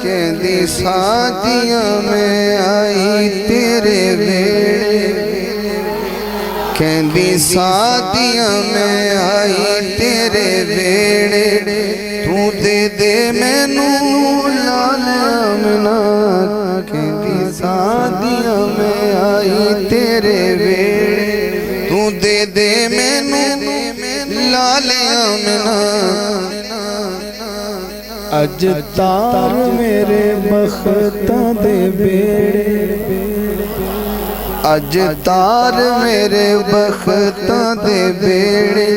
کہندی سادیاں میں آئی تیرے ویڑے کہندی سادیاں میں آئی تیرے ویڑے تو دے دے مینوں لال آمنہ کہندی سادیاں میں آئی تیرے ویڑے تو دے دے مینوں لال آمنہ اج تار میرے بختاں دے بیڑے اج تار میرے بختاں دے بیڑے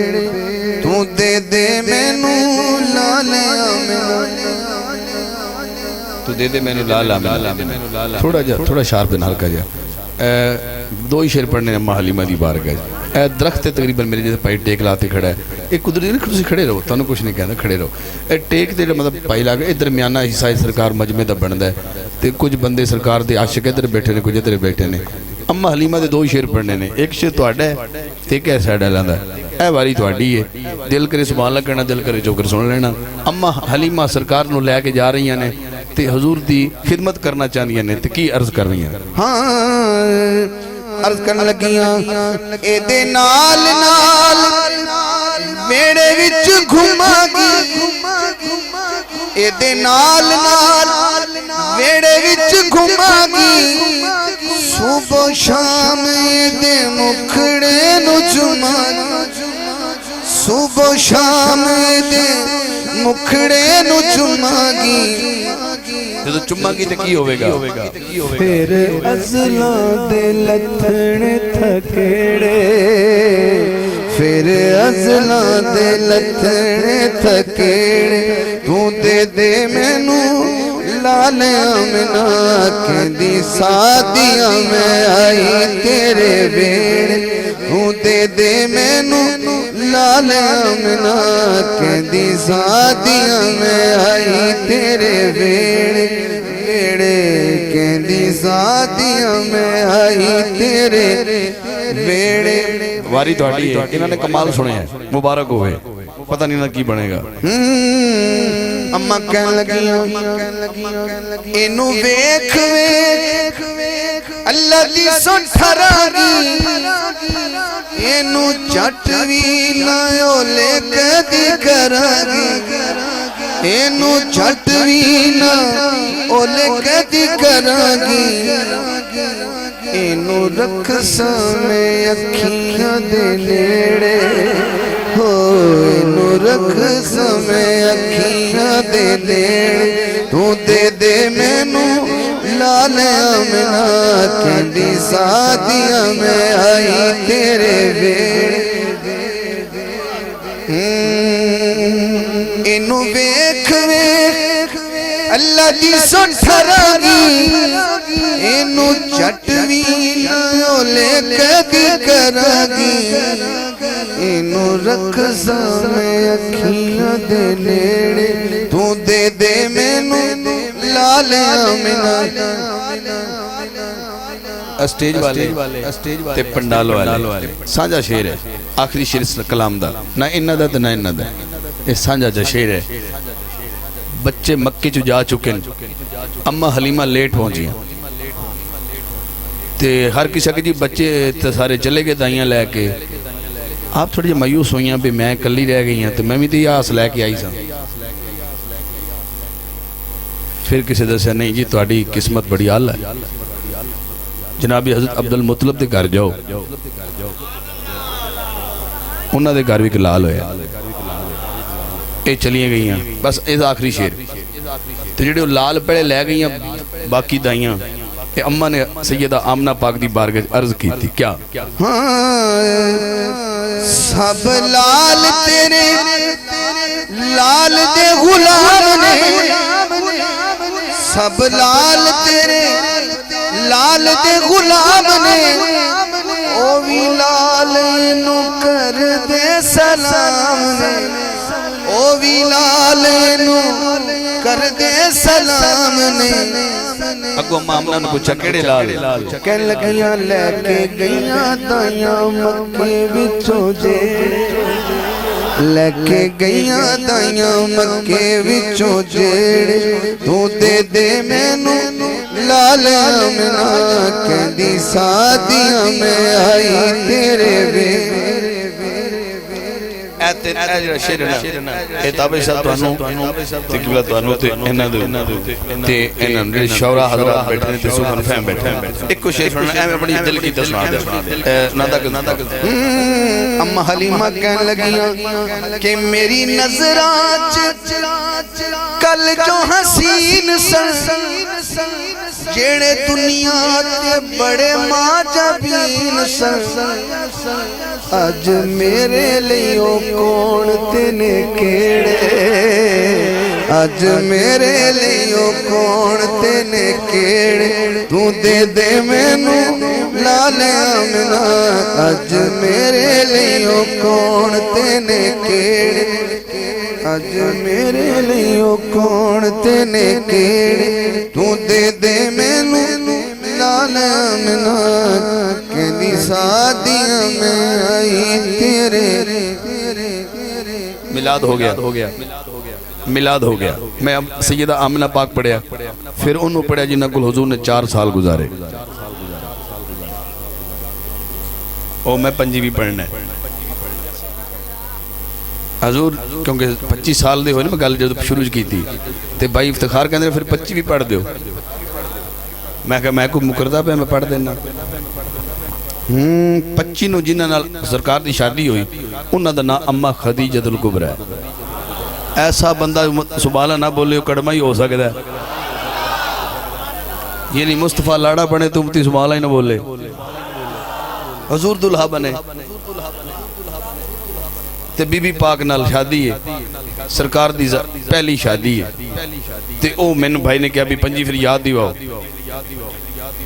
تو دے دے مینوں لال آمنہ تو دے دے مینوں لال آمنہ تھوڑا شارپ دن ہلکا جا دو ہی شعر پڑھنے اماں حلیمہ دی بارگاہ درخت تقریباً میرے جیسے پائی ٹیک لاتے کھڑا ہے ایک قدرتی نہیں تسی کھڑے رہو تانوں کچھ نہیں کہنا کھڑے رہو ٹیک دے مطلب پائی لا کے ادھر میانہ حصہ سرکار مجمع دا بندا ہے تے کچھ بندے سرکار دے عاشق ادھر بیٹھے نے کچھ ادھر بیٹھے نے اماں حلیمہ دے دو ہی شعر پڑھنے نے ایک شعر تہاڈا ہے تے ایک سائڈ لاندا ہے اے واری تہاڈی ہے دل کرے سبحان اللہ کہنا دل کرے جو کر سن لینا اماں حلیمہ سرکار نو لے کے جا رہی ہیں تے حضور دی خدمت کرنا چاہندیاں نے تے کی عرض کر رہی ہیں ہاں عرض کرنے لگیاں اے دے نال نال میڑے وچ گھما گی اے دے نال نال میڑے وچ گھما گی صبح شام اے دے مکھڑے نو چما صبح شام اے دے مکھڑے نو چما گی تو چمہ کی تے کی ہوئے گا پھر ازلاں دے لتھڑے تھکیڑے پھر ازلاں دے لتھڑے تھکیڑے تو دے دے مینوں لال آمنہ کہندی سادیاں میں آئی تیرے ویڑے تو دے دے مینوں لال آمنہ کہندی سادیاں میں آئی تیرے ویڑے ویڑے کہندی سادیاں میں آئی تیرے ویڑے واری تہاڈی ہے انہوں نے کمال سنے ہیں مبارک ہوئے پتہ نہیں نہ کی بنے گا اماں کہن لگیاں اینو ویکھ ویکھ اللہ دی سٹھراگی اینو چٹ وی نہ اولے کدی کراگی اینو چٹ وی نہ اولے کدی کراگی اینو رکھ سامنے اکھیاں دے نیڑے ہو اینو رکھ سامنے اکھیاں دے نیڑے تو دے دے مینوں لال آمنہ کہندی سادیاں میں آئی تیرے ویڑے اینو ویکھ ویکھ اللہ دی سٹھراگی اینو چٹ وی نہ اولے کدی کراگی اینو رکھ سامنے اکھیاں دے نیڑے تو دے دے مینوں لال آمنہ اسٹیج والے تے پنڈال والے سانجا شعر ہے آخری شعر اس کلام دا نہ انہ دا نہ انہ دا یہ سانجا جا شعر ہے بچے مکے چو جا چکے اماں حلیمہ لیٹ پہنچی تے ہر کسی کہ جی بچے سارے چلے گئے دائیاں لے کے آپ تھوڑی مایوس ہوئی ہیں بھی میں کلی رہ گئی ہیں تو میں بھی تی آس لے کے آئی سا پھر کسی دسیا نہیں جی تہاڈی قسمت بڑی آل ہے جنابی حضرت عبدالمطلب دے گھر جاؤ انہاں دے گھر بھی کلال ہویا اے چلیے گئی ہیں بس اس آخری شعر تو جڑے لال پڑے لے گئی ہیں باقی دائیاں اے اماں نے سیدہ آمنہ پاک دی بارگاہ عرض کی تھی کیا سب لال تیرے لال دے غلام نے سب لال تیرے لال دے غلام نے او بھی لال نو کر دے سلام نے او بھی لال نو کر دے سلام نے اگو معاملہ نو پوچھا کیڑے لال کہن لگیاں لے کے گئیاں دائیاں مکے وچوں جے لے کے گئیاں دائیاں مکے وچوں جیڑے تو دے دے مینوں لال آمنہ کہندی سادیاں میں آئی تیرے بے اے جڑا شعر ہے نا اے تابع صاحب تانوں تے قبلہ تانوں تے انہاں دے تے انہاں دے شعراء حضرات بیٹھے نے تے سبحان فہم بیٹھے ایک کو شعر سننا اے میں اپنی دل کی سنا دے نادا اما حلیمہ کہنے لگیاں کہ میری نظرات کل جو حسین سن جیڑے دنیا تے بڑے ماجبین سن اج میرے لیو کون تینے کیڑے اج میرے لیو کون تینے کیڑے تو دے دے مینوں لال آمنہ اج میرے لیو کون تینے کیڑے اج میرے لیو کون تینے کیڑے تو دے دے مینوں لال آمنہ کہنی سادیاں میں آئی تیرے میلاد ہو گیا میلاد ہو گیا میں اب سیدہ آمنہ پاک پڑھیا پھر انہوں پڑھیا جنہاں کل حضور نے 4 سال گزارے اور میں پنجی بھی پڑھنا ہے حضور کیونکہ 25 سال دے ہوئے نا میں گل جب شروع کی تھی تے بھائی افتخار کہندے پھر 25 بھی پڑھ دیو میں کہا میں کو مکردہ پہ میں پڑھ دینا 25 نو جنہاں نال سرکار دی شادی ہوئی انہاں دا نام اما خدیجۃ الکبریٰ ہے ایسا بندہ سبحان نہ بولے کڑما ہی ہو سکتا ہے یعنی مصطفیٰ لاڑا بنے تو امتی سبحان ہی نہ بولے حضور دلہا بنے تے بی بی پاک نال شادی ہے سرکار دی پہلی شادی ہے تے او میں بھائی نے کہا بھی پنجی پھر یاد دیواؤ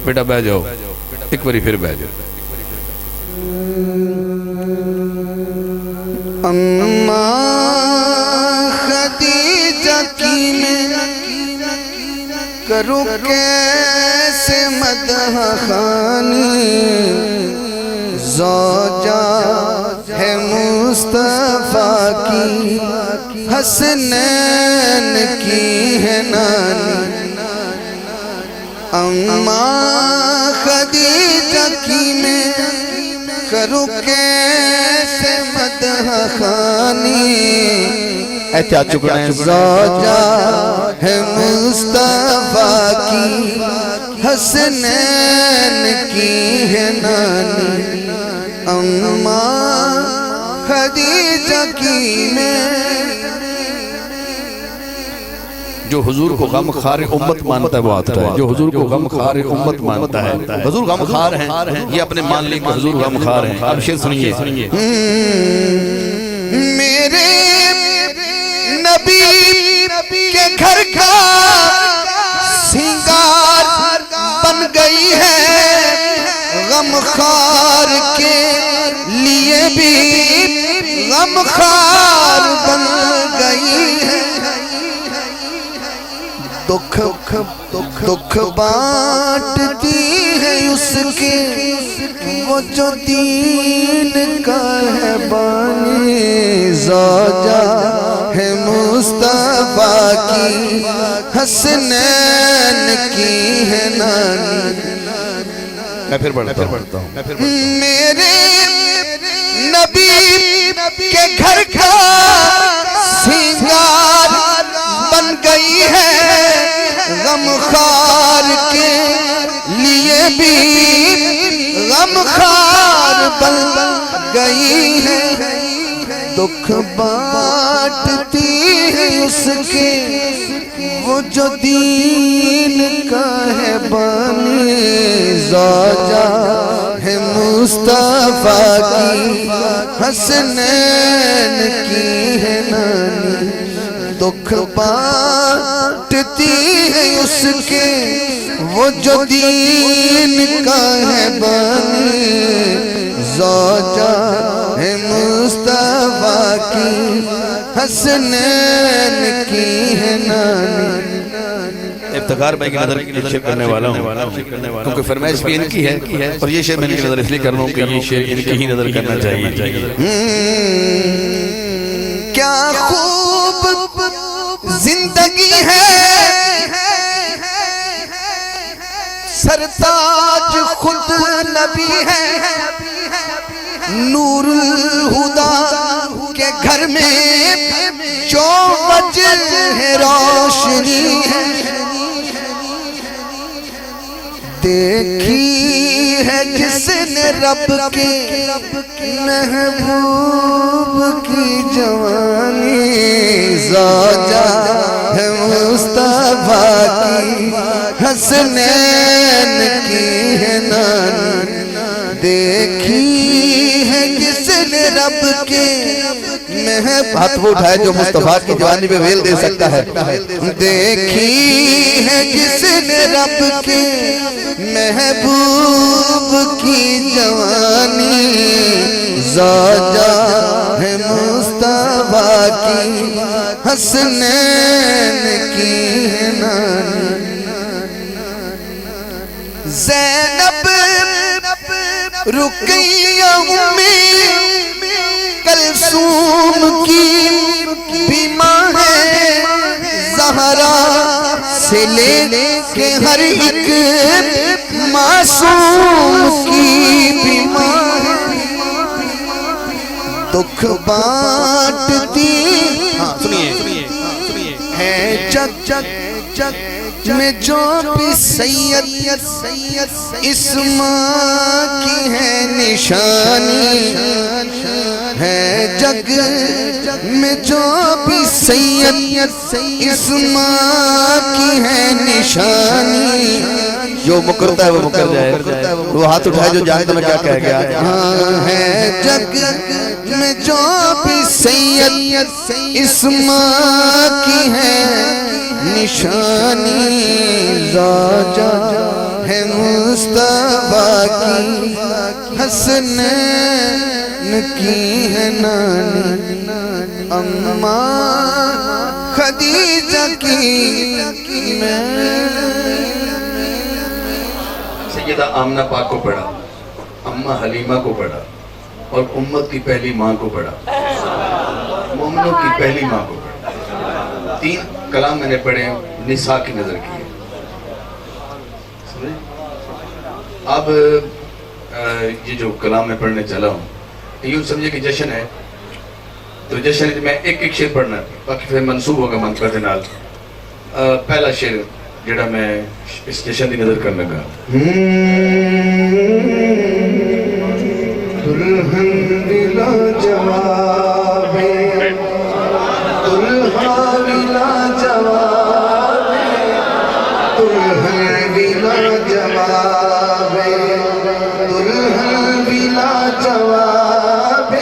بیٹا بہ جاؤ ایک باری پھر بہ جاؤ اما خدیجہ کی میں کروں کیسے مدح خوانی زوجہ ہے مصطفیٰ کی حسنین کی ہے نانی اما خدیجہ کی میں کروں کیسے مدح خوانی احتیاط چکنا ہے زوجہ ہے مصطفیٰ کی حسنین کی ہے نانی اما خدیجہ کی میں جو حضور کو غم خار امت مانتا ہے وہ آتا ہے جو حضور کو غم خار امت مانتا ہے حضور غم خار ہیں یہ اپنے مان لیں کہ حضور غم خار ہیں اب شیر سنیے میرے نبی کے گھر کا سنگار بن گئی ہے غم خار کے لیے بھی غم خار بن گئی ہے دکھ بانٹتی ہے اس کے وہ جو دین کا ہے بانی زوجہ ہے مصطفیٰ کی حسنین کی ہے نانی میں پھر پڑھتا ہوں میرے نبی کے گھر کا سنگار بن گئی ہے غم خار کے لیے بھی غم خار بن گئی ہے دکھ بانٹتی ہے اس کے وہ جو دین کا ہے بانی زوجہ ہے مصطفیٰ کی حسنین کی ہے نانی دکھ بانٹتی ہے اس کے وہ جو دین کا ہے بانی زوجہ ہے مصطفیٰ کی حسنین کی ہے نانی افتخار بھائی کی نظر شیر کرنے والا ہوں کیونکہ فرمائش بھی ان کی ہے اور یہ شیر میں ان کی نظر اس لیے کر رہا ہوں کہ یہ شیر ان کی ہی نظر کرنا چاہیے کیا خوب زندگی ہے سرتاج خود نبی ہے نور الہدا کے گھر میں جو وجہ ہے روشنی ہے دیکھی ہے جس نے رب کے محبوب کی جوانی زوجہ ہے مصطفیٰ کی حسنین کی ہے نانی دیکھی ہے جس نے رب کے ہاتھ وہ اٹھائے جو مصطفیٰ کی جوانی پہ ویل دے سکتا ہے دیکھی ہے جس نے رب کے محبوب کی جوانی زوجہ ہے مصطفیٰ کی حسنین کی ہے نانی زینب رقیہ امی کلثوم کی بھی ماں ہے زہرا سے لے کے ہر ایک معصوم کی بھی ماں ہے دکھ بانٹتی ہے جگ جگ جگ میں جو بھی سید اس ماں کی ہے نشانی ہے جگ میں جو بھی سید اس ماں کی ہے نشانی جو مکرتا ہے وہ مکر جائے وہ ہاتھ اٹھائے جو جانتا میں کیا کہہ گیا ہے جگ میں جو بھی سید اس ماں کی ہے نشانی زوجہ ہے مصطفیٰ کی حسنین کی ہے نانی اماں خدیجہ کی سیدہ آمنہ پاک کو پڑھا اماں حلیمہ کو پڑھا اور امت کی پہلی ماں کو پڑھا مومنوں کی پہلی ماں کو پڑھا تین کلام میں نے پڑھے نساء کی نظر کی اب یہ جو کلام میں پڑھنے چلا ہوں یوں سمجھے کہ جشن ہے تو جشن میں ایک ایک شعر پڑھنا ہے باقی پھر منصوب ہوگا منقبہ دے نال پہلا شعر جڑا میں اس جشن دی نظر کرنے لگا دلہن بلا جواب دلہا بلا جواب دلہن بلا جواب دلہن بلا جواب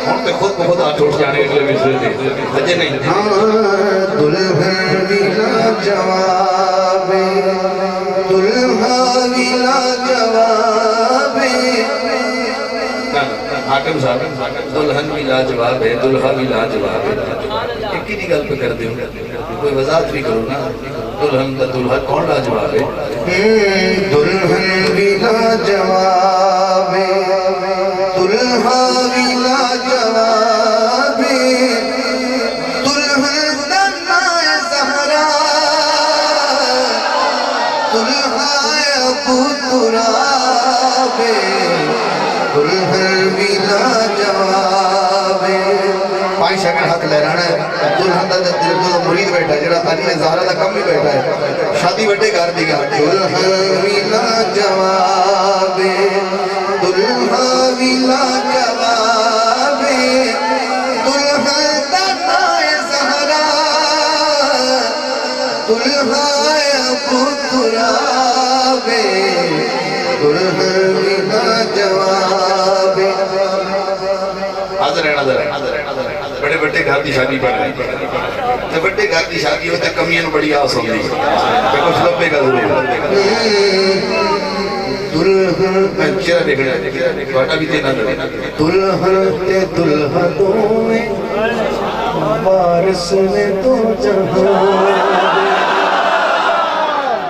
ہم پہ خود بہت آٹھ اٹھ جانے کے لیے مصرے تھے بجے نہیں دلہن بلا جواب دلہا بلا جواب حاکم صاحب دلہن بھی لاجواب ہے دلہا بھی لاجواب ہے ایک ہی گل پہ کر دوں کوئی وضاحت بھی کرو نا دلہن کا دلہا کون لاجواب ہے دلہن بھی لاجواب دلہا بھی لاجواب دلہن دنائے زہرا دلہا ابو تراب دلہن بھی لاجواب پائیں شکر ہاتھ لہرانا ہے دلہن دا دل کو مرید بیٹھا ہے جڑا علی زہرا دا کم بھی بیٹھا ہے شادی بڑے گھر دی گا دلہن بھی لاجواب دلہا بھی لاجواب دلہن دنائے زہرا دلہا ابو تراب دلہن بھی لاجواب حاضر ہے بڑے بڑے گھر دی شادی پڑھ رہے ہیں بڑے گھر دی شادی ہوتے کمیاں بڑی آس ہوتی ہے کچھ لبے گا ضرور دلہن میں چہرہ دیکھنا ہے چھوٹا بھی دینا دلہن تے دلہا دوئے وارث نے تو جہاں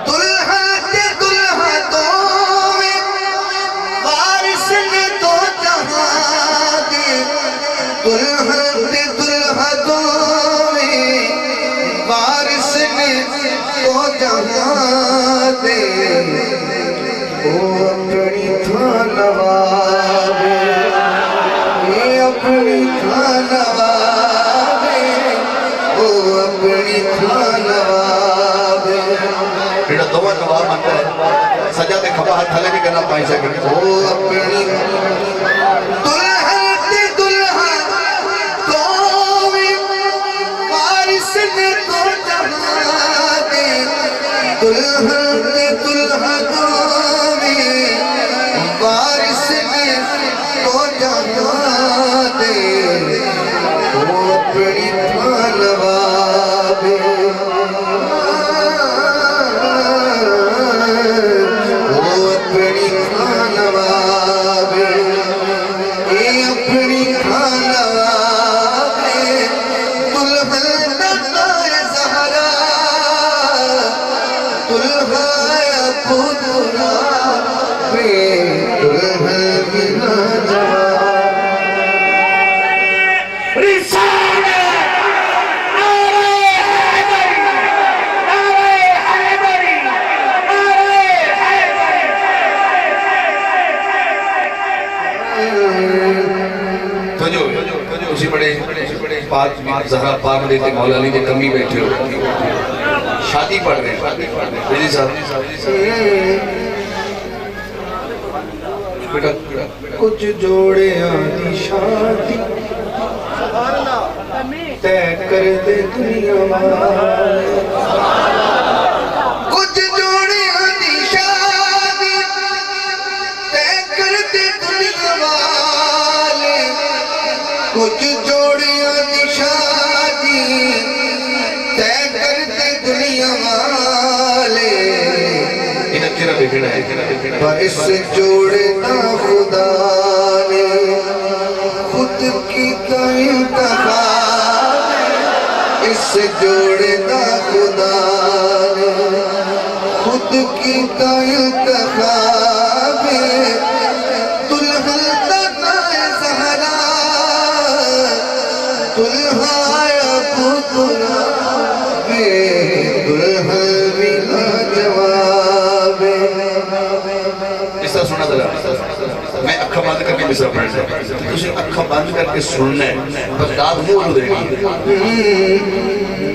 دلہن تے دلہا دوئے وارث نے تو جہاں دلہن تے دلہا میں تو جہاں دے وہ اپنی تھا نوابے یہ اپنی تھا نوابے وہ اپنی تھا نوابے بیٹا دعا نواب مانتا ہے سجادے کھپا ہاتھ تھلے نہیں کرنا پائیں سکے وہ اپنی دلہن تے دلہن قومی وارث نے تو جہاں دے دلہن تے دلہن قومی وارث نے تو جہاں دے وہ اپنی تھا نوابے اسی بڑے پاک زہرا پاک دیتے مولا علی کے کمی بیٹھے ہو شادی پڑھ رہے ہیں بیجی صاحب کچھ جوڑے آدھی شادی تے کر دے دنیا والے کچھ جوڑے آدھی شادی تے کر دے دنیا والے کچھ جوڑیاں دی شادی تے کرتے دنیا والے پر اس جوڑے نہ خدا نے خود کی انتخاب اس جوڑے نہ خدا نے خود کی انتخاب سنا دلا میں اکھا بند کر کے مصرع پڑھنا ہے تجھے اکھا بند کر کے سننا ہے بس داد مول دے گی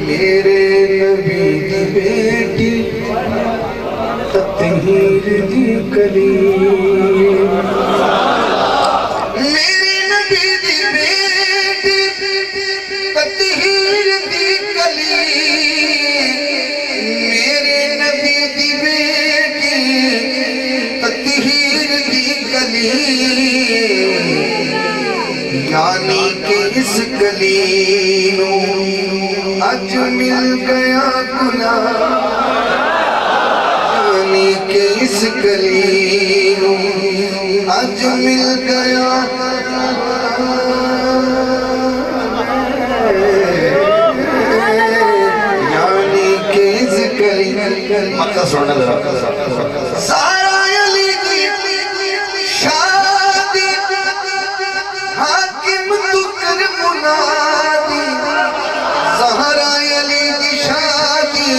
میرے نبی دی بیٹی تطہیر دی کلی میرے نبی دی بیٹی تطہیر دی کلی میرے نبی دی بیٹی تطہیر دی کلی یعنی کہ اس کلی نو اج مل گیا گناہ یعنی کہ اس کلی نو اج مل گیا یعنی کہ اس کلی مکہ سننا دلا سارا علی کی شادی حاکم تو کر منادی زہرا علی کی شادی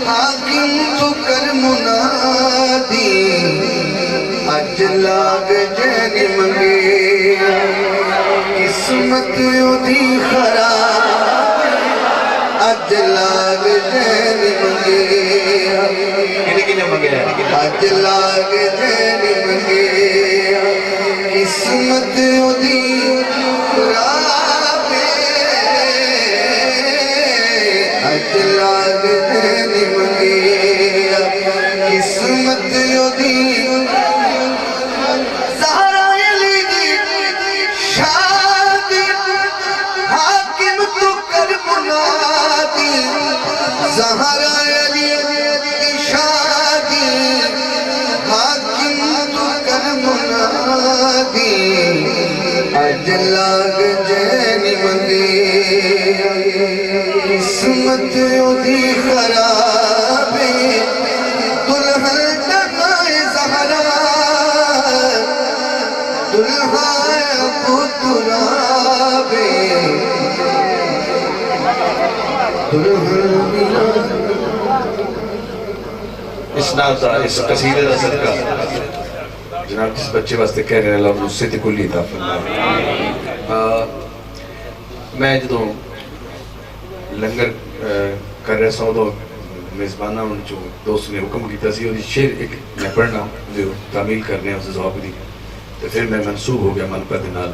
حاکم تو کر منادی اج لاگ جین منگے قسمت دی خراب اج لاگ جین منگے اج لاگ جین منگے قسمت دی خراب اج لاگ جین منگے قسمت دی زہرا علی دی شادی حاکم تو کر منادی زہرا علی دی شادی حاکم تو کر منادی اج لاگ جین منگے قسمت دی خراب دلہن ڈکائے زہرا دلہا ابو ترابے دلہن ملا اس نام دا اس قصیدے دا صدقہ جناب جس بچے واسطے کہہ رہے ہیں اللہ اس سے کلی عطا فرمائے. میں جدوں لنگر کر رہا سا تو میزبانہ جو دوست نے حکم کیتا سی اور شعر ایک میں پڑھنا جو تعمیل کرنے اس ذوق دی تو پھر میں منسوب ہو گیا منقبہ دے نال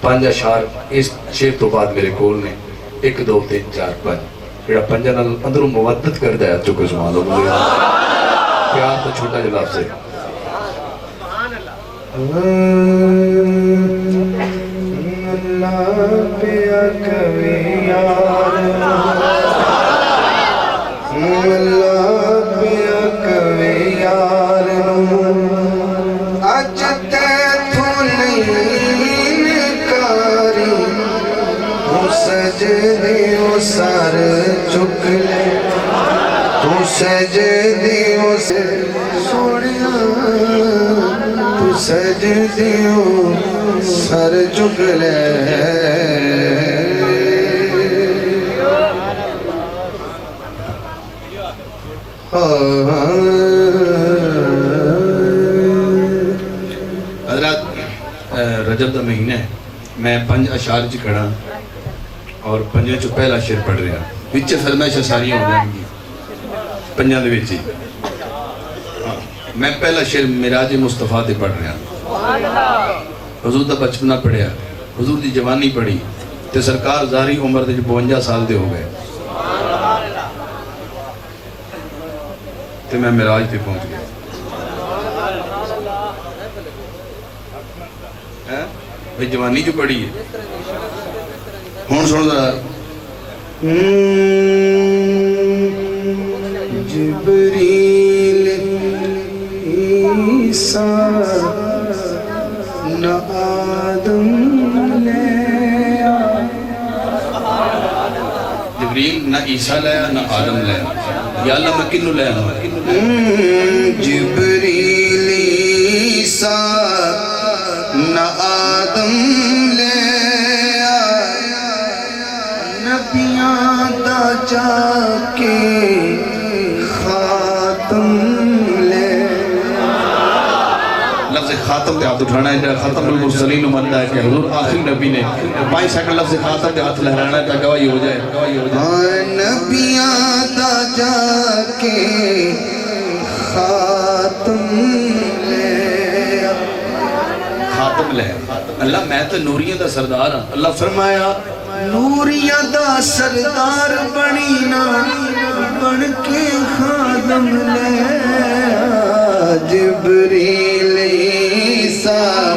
5 اشعار اس شعر تو بعد میرے کول نے 1 2 3 4 5 جڑا 5 نال اندروں مودت کردا ہے چکو سبحان اللہ پیار تو چھوٹا جو لفظ ہے. اللہ پیا کوي یار اللہ پیا کوي یار اج تیتھوں نہیں نکاری تو سجدے او سر چک لے تو سجدے او سوڑیا تو سجدے او سر چک لے. حضرات رجب دا مہینہ ہے میں 5 اشعار چ کھڑا اور 5 چ پہلا شعر پڑھ رہا وچ فرمائش ساری ہو جائیں گی 5 دے وچ ہی. میں پہلا شعر معراج مصطفیٰ تے پڑھ رہا حضور دا بچپنا پڑھیا حضور دی جوانی پڑھی تے سرکار ظاہری عمر دے 52 سال دے ہو گئے تے میں معراج تے پہنچ گیا. بھئی جوانی جو پڑھی ہے ہون سن ذرا جبریل عیسیٰ نہ آدم لے جبریل نہ عیسیٰ لیا نہ آدم لیا یا اللہ میں کنو لیا جبریل عیسیٰ نہ آدم لے نبیاں دا جا کے خاتم لے. لفظ خاتم دے ہاتھ اٹھانا ہے خاتم المرسلین ماننا ہے کہ حضور آخری نبی نے 5 سیکنڈ لفظ خاتم دے ہاتھ لہرانا ہے کہ گواہی ہو جائے. نبیاں دا جا کے خاتم لے خاتم لے اللہ میں تو نوریہ دا سردار ہاں. اللہ فرمایا نوریہ دا سردار بنی نا بن کے خادم لے جبریل عیسیٰ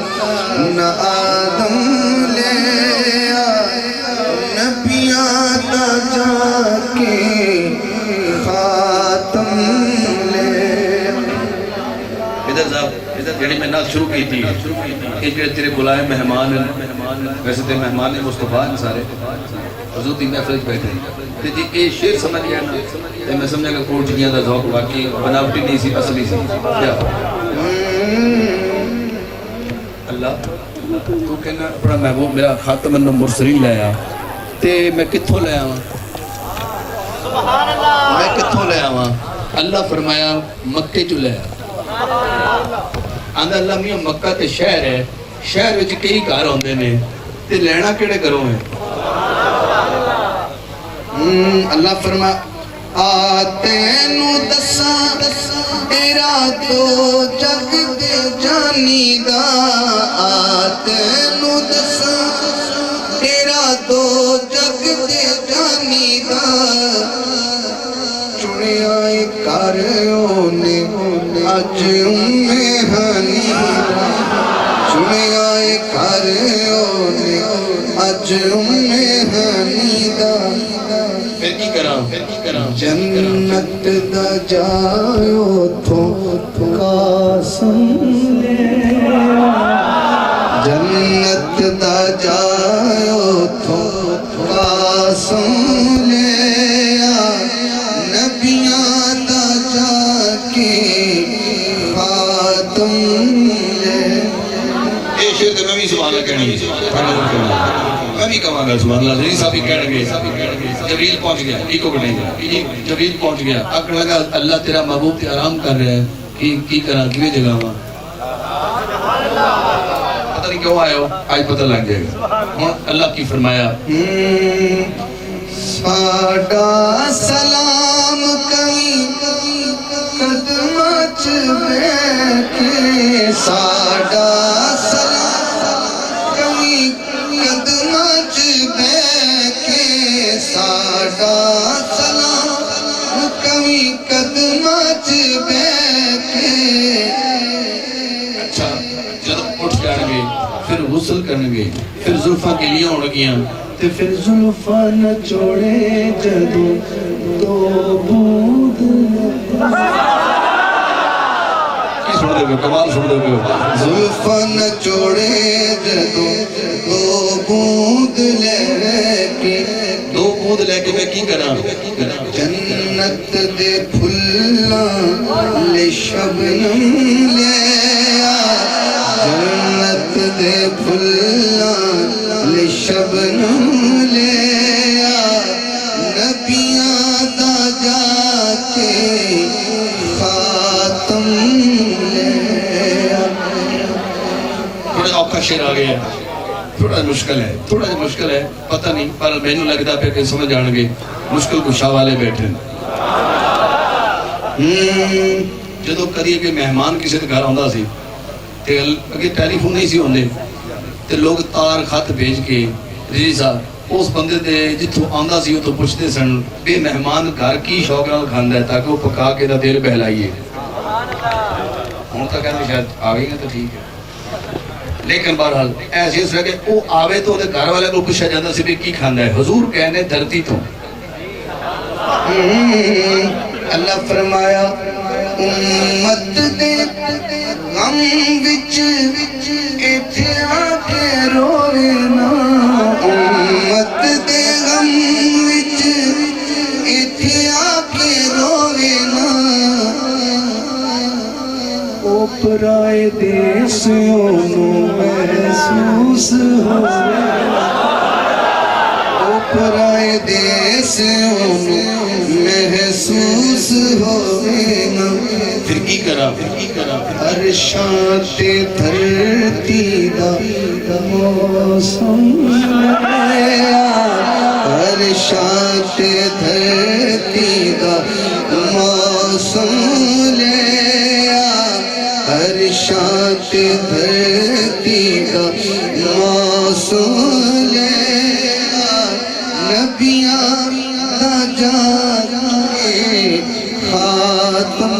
نہ آدم لے نبیاں دا جا کے خاتم لے. ادھر صاحب جڑی میں نعت شروع کی تھی یہ جڑے تیرے بلائے مہمان ہیں ویسے تے مہمان مصطفیٰ ہیں سارے حضور دی محفل بیٹھے تے جی اے شعر سمجھ گیا نا تے میں سمجھا کہ کوٹھیاں دا ذوق واقعی بناوٹی نہیں سی اصلی سی. کیا اللہ تو کہنا بڑا محبوب میرا خاتم المرسلین لے آ تے میں کتھوں لے آواں میں کتھوں لے آواں. اللہ فرمایا مکے چ لے آ آندہ اللہ میاں مکہ تے شہر ہے شہر وچ کئی گھر ہوندے نے تے لینا کیڑے گھروں ہیں. اللہ فرما آتے نو دساں تیرا تو جگ دے جانی دا آتے نو دساں تیرا تو جگ دے جانی دا چنیا کر اونے اج ہنی چنیا کر اونے اج ہنی دا پھر کی کراں جنت دا جایو تو قاسم لے جنت دا جایو تو قاسم لے نبیاں دا جا کے خاتم لے. اے شعر تے میں بھی سبحان اللہ کہنی ہے میں بھی کہاں گا سبحان اللہ جی صاحب کہنے گے جبریل پہنچ گیا ایک کو نہیں گیا جبریل پہنچ گیا آکڑ لگا اللہ تیرا محبوب تے آرام کر رہا ہے کی کرا کیویں جگہ وا پتہ نہیں کیوں آئے ہو آج پتہ لگ جائے گا ہن اللہ کی فرمایا ساڈا سلام کئی قدماں چ بیٹھے ساڈا سلام کئی قدماں چ بیٹھے ساڈا سلام کئی قدماں چ بیٹھے اچھا جب اٹھ جان گے پھر غسل کرن گے پھر زلفاں کے لیے ہون گیاں تے پھر زلفاں نچوڑے جدوں دو بود کی سن دے کمال سن دے زلفاں نچوڑے جدوں دو بوند لے کے میں کی کراں جنت دے پھلاں لے شبنم لے آ جنت دے پھلاں لے شبنم لے آ نبیاں دا جا کے خاتم لے آ تھوڑا اوکھا شعر آ گیا تھوڑا مشکل ہے پتہ نہیں پر میں نوں لگدا پہ کہ سمجھ آن گے مشکل کشا والے بیٹھے جدوں کدی کہ مہمان کسی دے گھر آندا سی تے اگے ٹیلی فون نہیں سی ہوندے تے لوگ تار خط بھیج کے جی صاحب اس بندے دے جتھوں آندا سی تو پوچھتے سن بے مہمان گھر کی شوق نال کھاندا ہے تاکہ وہ پکا کے دا دل بہلائیے ہن تک کہندے شاید آ گئی نا تو ٹھیک ہے لیکن بہرحال ایسے اس کہ وہ آوے تو دے گھر والے کو پوچھا جاتا سی بھی کی کھاندا ہے حضور کہنے دھرتی تو اللہ فرمایا امت دے غم وچ ایتھے آ کے روے نا امت دے غم وچ ایتھے آ کے روے نا او پرائے دیسوں نوں محسوس ہوے او پرائے دیسوں محسوس ہوے نا پھر کی کرا ہر شان تے دھرتی دا موسم لے آ ہر شان تے دھرتی دا موسم لے آ ہر شان تے دھرتی دا موسم لے آ نبیاں دا جا کے خاتم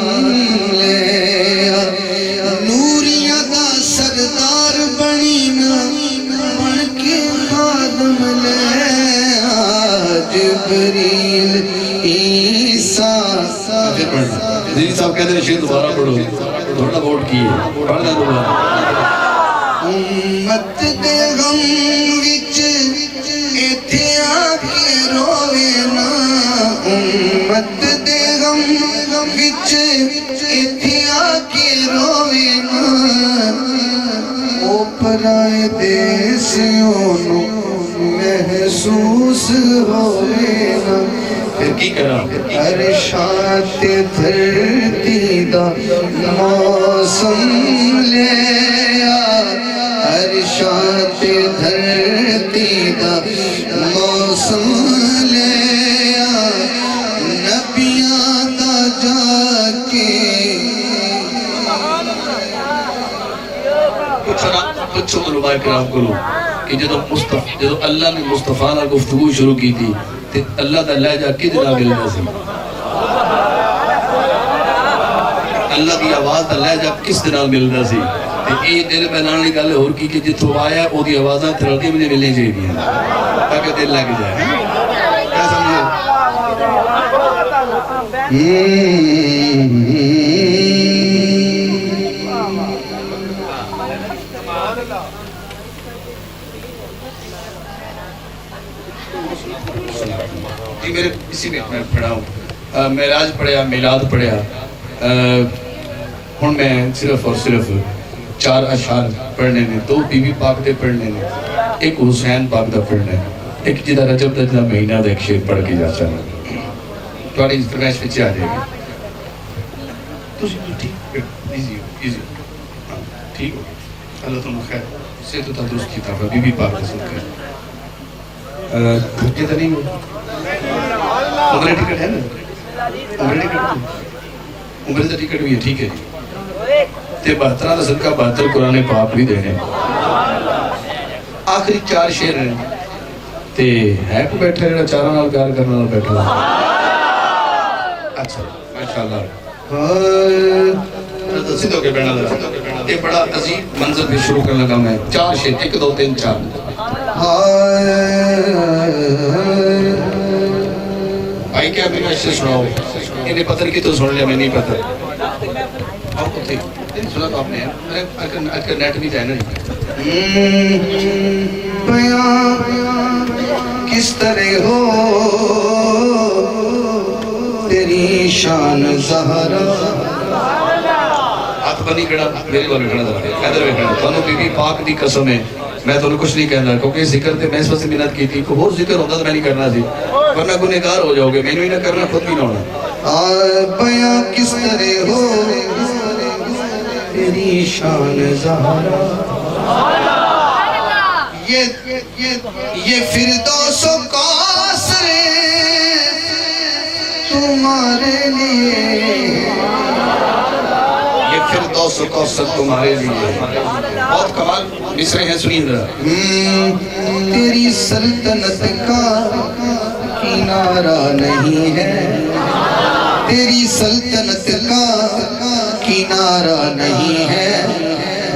لے آ نوریاں دا سردار بنی نا بن کے خادم لے آ جبریل عیسیٰ جی صاحب کہتے ہیں شیر دوبارہ پڑھو تھوڑا ووٹ کیے پڑھنا دوبارہ امت دے غم وچ ایتھے آ کے روے نا امت دے غم وچ ایتھے آ کے روے نا او پرائے دیسوں نوں محسوس ہوے نا پھر کی کرا ہر شان تے دھرتی دا موسم لے آ ہر شان تے دھرتی دا موسم لے آ نبیاں دا جا کے پوچھو علماء کرام کو کہ جدو اللہ نے مصطفیٰ نال گفتگو شروع کی تھی تے اللہ دا لہجہ کدے نال ملدا سی اللہ دی آواز دا لہجہ کس دے نال ملدا سی تے اے دل بنان دی گل ہور کی کہ جتھوں آیا او دی آوازاں ترلدی ملے ملے چاہیے تاکہ دل لگ جائے کیا سمجھو جی میرے اسی میں پڑھا ہوں معراج پڑھیا میلاد پڑھیا ہن میں صرف اور صرف 4 اشعار پڑھنے نے 2 بی بی پاک دے پڑھنے نے 1 حسین پاک دا پڑھنے ایک جدہ رجب دا مہینہ دا ایک شیر پڑھ کے جا چاہنا تھوڑی فرمائش پچھے آ جائے گی ٹھیک ٹھیک ہو اللہ تم خیر سے تو تندرست کی طرف بی بی پاک رسول کر دھکے تو نہیں ہو عمرہ ٹکٹ ہے نا عمرہ تو ٹکٹ بھی ہے ٹھیک ہے تے 72 صدقہ 72 قرآن پاک بھی دینے آخری 4 شیر ہیں تے ہے کو بیٹھا ہے چاروں نال پیار کرنا نال بیٹھا اچھا ماشاءاللہ سیدھو کے بیٹھنا ذرا یہ بڑا عظیم منظر بھی شروع کرنے لگا میں 4 شیر 1 2 3 4 بھائی کیا بھی میں سناؤ انہیں پتر کی تو سن لیا میں نہیں پتر آپ کو تھے سنا تو آپ نے اگر نیٹ بھی جائے نا بیاں کس طرح ہو تیری شان زہرا ہاتھ بنی کھڑا میرے بارے کھڑا تھا حیدر میں کھڑا تھانوں بی بی پاک دی قسم ہے میں تو کچھ نہیں کہنا کیونکہ ذکر تے میں اس وقت منت کی تھی کوئی اور ذکر ہوتا تو میں نہیں کرنا تھی ورنہ گنہگار ہو جاؤ گے میں نہیں کرنا خود بھی نہ ہونا بیاں کس طرح ہو تیری شان زہرا یہ فردوس و قاصر تمہارے لیے یہ فردوس و قاصر تمہارے لیے بہت کمال مصرے ہیں سنیں ذرا تیری سلطنت کا کنارہ نہیں ہے تیری سلطنت کا کنارہ نہیں ہے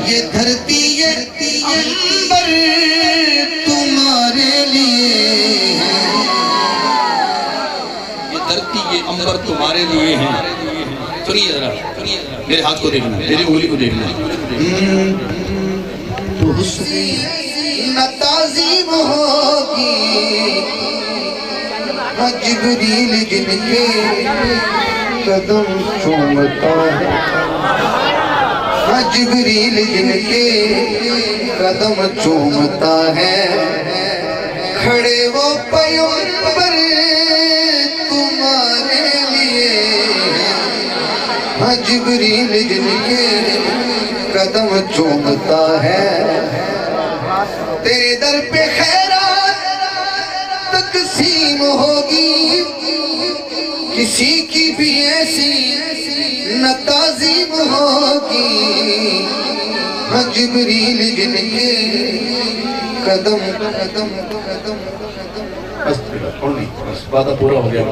یہ دھرتی یہ عنبر تمہارے لیے یہ دھرتی یہ عنبر تمہارے لیے ہیں سنیے ذرا میرے ہاتھ کو دیکھنا میری انگلی کو دیکھنا تو حسنی نہ تعظیم ہوگی جبریل جن کے قدم چومتا ہے جبریل جن کے قدم چومتا ہے کھڑے وہ پیغمبر تمہارے لیے جبریل جن کے قدم چومتا ہے تیرے در پہ خیرات تقسیم ہوگی کسی کی بھی ایسی نہ تعظیم ہوگی جبریل جن کے قدم بس وعدہ پورا ہو گیا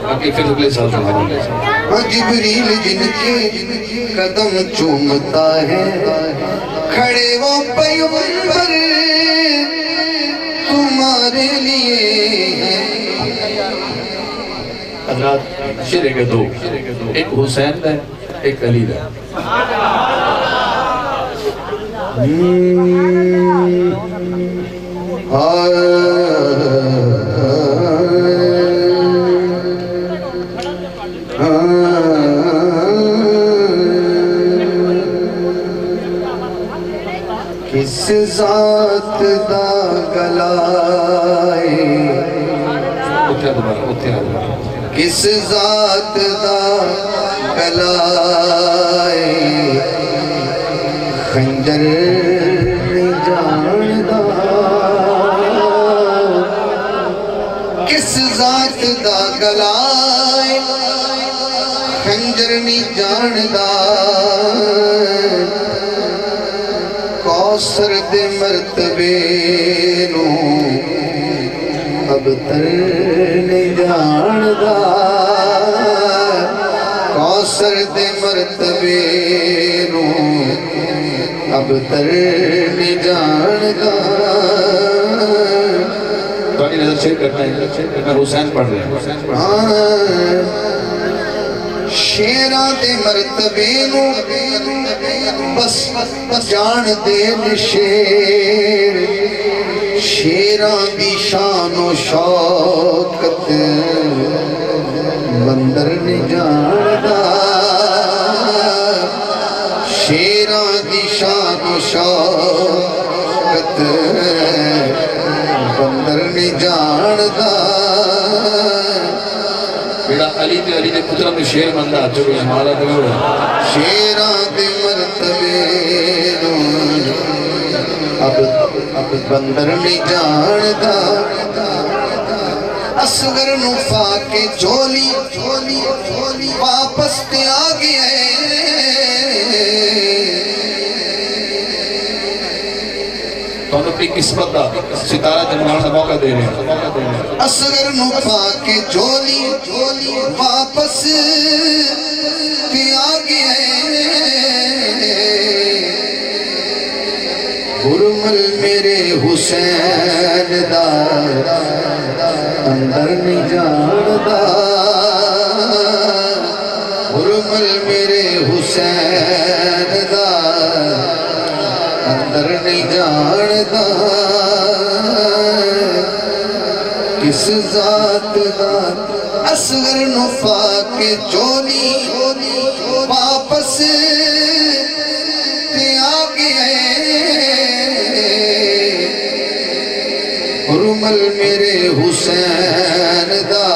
باقی پھر اگلے سال سنا جبریل جن کے قدم چومتا ہے کھڑے وہ پیغمبر تمہارے لیے حضرات شیرے کے 2 ایک حسین ہے ایک علی ہے کس ذات دا گلائے کس ذات دا گلائے خنجر جاندہ کس ذات دا گلائے خنجر نہیں جاندہ کوثر دے مرتبے نو اب تر نہیں جاندہ کوثر دے مرتبے نو اب تر نہیں جاندہ تھوڑی نظر چیک کرتا ہے میں حسین پڑھ رہا ہوں شیران دے مرتبے نو بس جان دے شیر شیران دی شان و شوکت بندر نے جاندہ شیران دی شان و شوکت بندر نے جاندہ جڑا علی تے علی دے پترا میں شیر بندہ جو کہ ہمارا دے شیراں دے مرتبے اب بندر نہیں جاندا اصغر نو پا کے جھولی واپس تے آ گیا تو ہم اپنی قسمت دا ستارہ جنوان کا موقع دے رہے ہیں اصغر نو پا کے جھولی واپس تے آ گیا حرمل میرے حسین دا اندر نہیں جاندا حرمل میرے حسین دا اندر نہیں جاندا کس ذات دا اصغر نو پا کے جھولی واپس تے آ گیا حرمل میرے حسین دا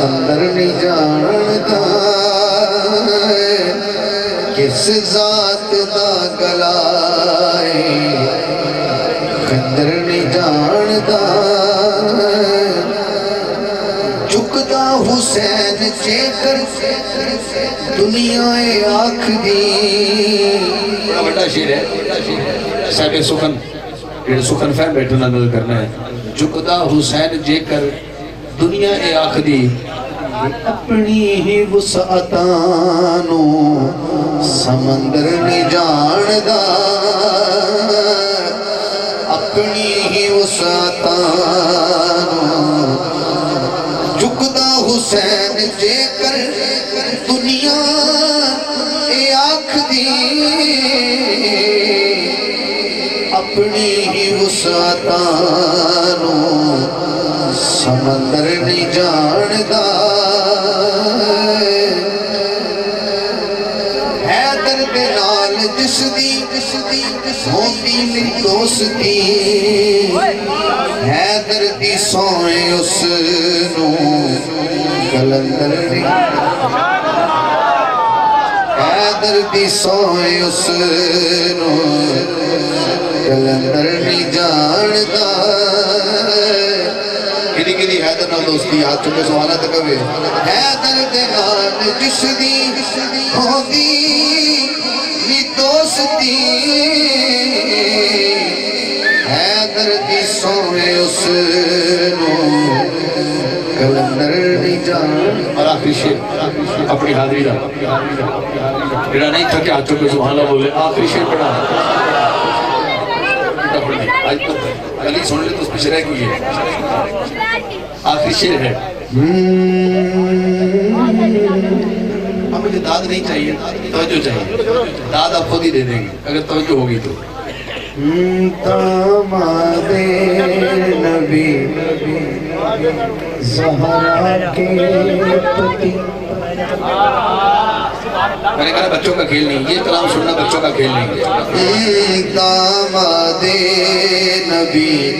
اندر نہیں جاندا کس ذات دا گلا خنجر نہیں جاندا جھکدا حسین چیکر دنیا آنکھ دی بڑا بڑا شیر ہے صاحب سخن یہ سخن فہم بیٹھنا نظر کرنا ہے جھکدا حسین جے کر دنیا اے آخری اپنی ہی وسعتانو سمندر نہیں جاندا اپنی ہی وسعتانو جھکدا حسین جے کر دنیا اے آخری اپنی ہی وسعتانو سمندر نہیں جاندا حیدر دے نال جس دی ہوندی نہیں دوستی حیدر دی سوئیں اس نو کلندر نہیں حیدر دی سوئیں اس نو کلندر نہیں جاندا کدی حیدر نال دوستی ہاتھ چکے سوانا تکوے حیدر دے نال جس دی ہوندی نی دوستی حیدر دی سوئے اس نو کلندر نہیں جاندا اور آخری شیر اپنی حاضری دا جڑا نہیں تھا کہ ہاتھ چکے سبحان اللہ بولے آخری شیر پڑھا آج تو علی سن لے تو اس پچھ رہ گئی ہے آخری شیر ہے اب مجھے داد نہیں چاہیے توجہ چاہیے داد آپ خود ہی دے دیں گے اگر توجہ ہوگی تو داماد نبی زہرا کے پتی میں نے کہا بچوں کا کھیل نہیں یہ کلام سننا بچوں کا کھیل نہیں داماد نبی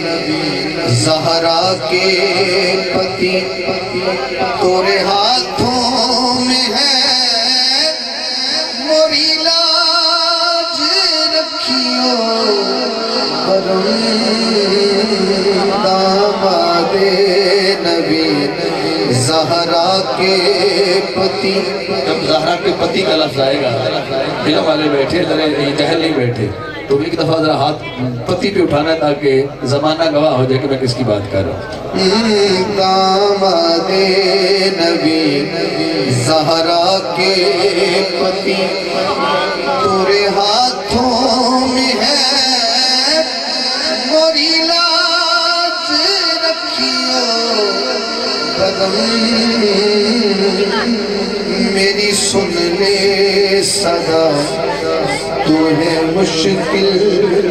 زہرا کے پتی تورے ہاتھوں میں ہے موری لاج رکھیو کرم داماد نبی زہرا کے پتی جب زہرا کے پتی کا لفظ آئے گا علم والے بیٹھے جہل نہیں بیٹھے تو ایک دفعہ ذرا ہاتھ پتی پہ اٹھانا ہے تاکہ زمانہ گواہ ہو جائے کہ میں کس کی بات کر رہا ہوں داماد نبی زہرا کے پتی تورے ہاتھوں میں ہے موری لاج رکھیو قدم میری سن لے صدا تو ہے مشکل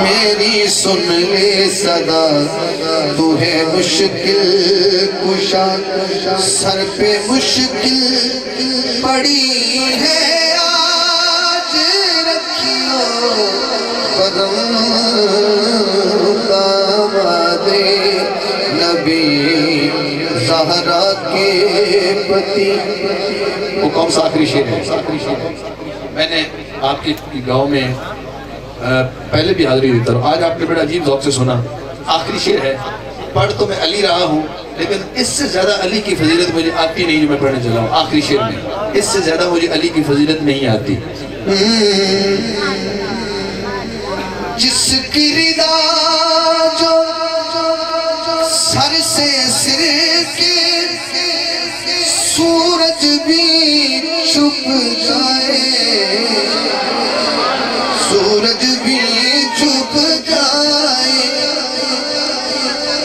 میری سن لے صدا تو ہے مشکل کشا سر پہ مشکل پڑی ہے آج رکھیو قدم داماد نبی زہرا کے پتی. وہ کون سا آخری شعر ہے؟ میں نے آپ کے گاؤں میں پہلے بھی حاضری دیتا ہوں. آج آپ نے بڑا عجیب ذوق سے سنا. آخری شعر ہے. پڑھ تو میں علی رہا ہوں لیکن اس سے زیادہ علی کی فضیلت مجھے آتی نہیں جو میں پڑھنے چلا ہوں. آخری شعر میں اس سے زیادہ مجھے علی کی فضیلت نہیں آتی. جس کی رضا جو سر سے سر کے سورج بھی چھپ جائے, سورج بھی چھپ جائے,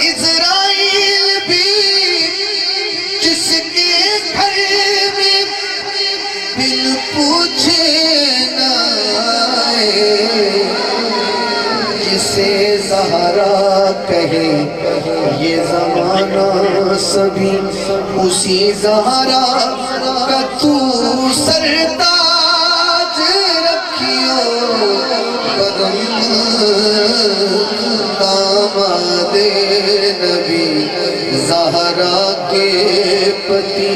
اسرائیل بھی جس کے گھر میں بن پوچھے نہ آئے, جسے زہرا کہے یہ زمانہ سبھی, اسی زہرا کا تو سرتاج رکھیو کرم, داماد نبی زہرا کے پتی,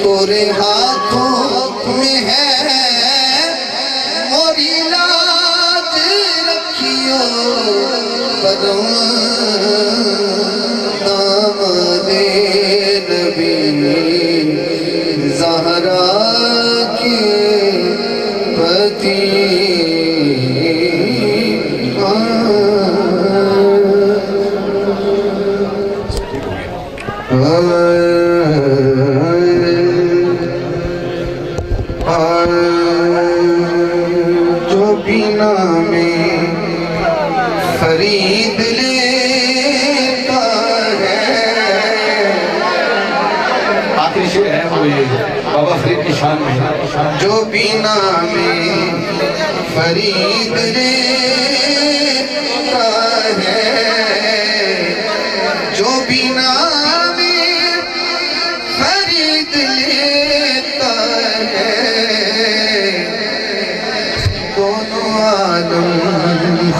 تورے ہاتھوں میں ہے موری لاج رکھیو کرم, داماد نبی زہرا کے پتی. جو بینا میں فرید لیتا ہے. آخری شعر ہے وہ یہ بابا فرید کی شان میں. جو بینا میں فرید لیتا ہے, جو بینا میں فرید لیتا ہے, دونوں عالم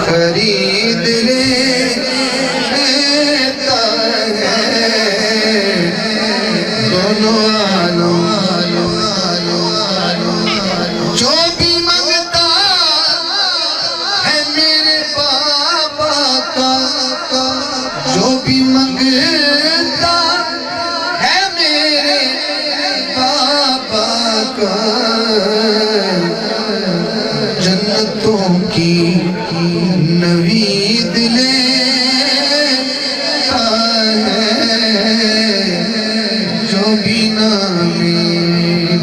خرید لیتا ہے, دونوں عالم. جو بھی منگتا ہے میرے بابا کا, جو بھی منگتا ہے میرے بابا کا, جنتوں کی نوید لیتا ہے, جو بینا میں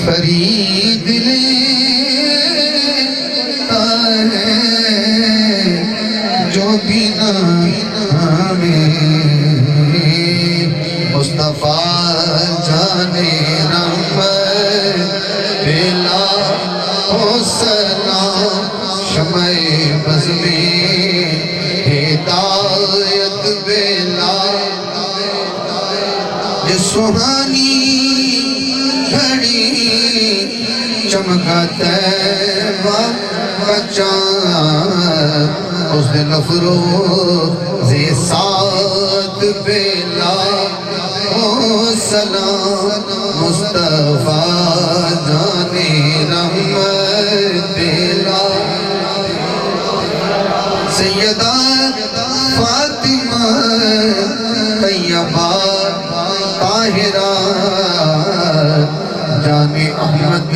فرید لیتا ہے, جو بینا میں مصطفیٰ جانے رحمت بلا ہو سلام, شمع بز میں ہدایت بلا, یہ سہانی گھڑی چمکا طیبہ کا چاند, اس دن افروز سعد بلا ہو سلام, مصطفیٰ جانے رحمت بلا. سیدہ فاطمہ طیبہ طاہرہ جان احمد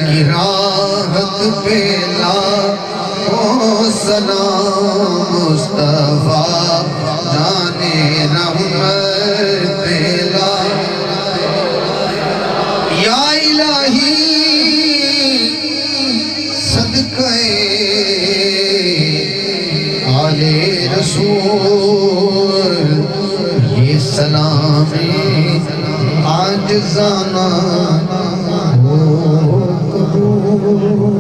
کی راحت پہ لاکھوں سلام مصطفیٰ جان رحمت پہ یا الہی صدقہ آل رسول یہ سلام عاجزانہ ہو قبول.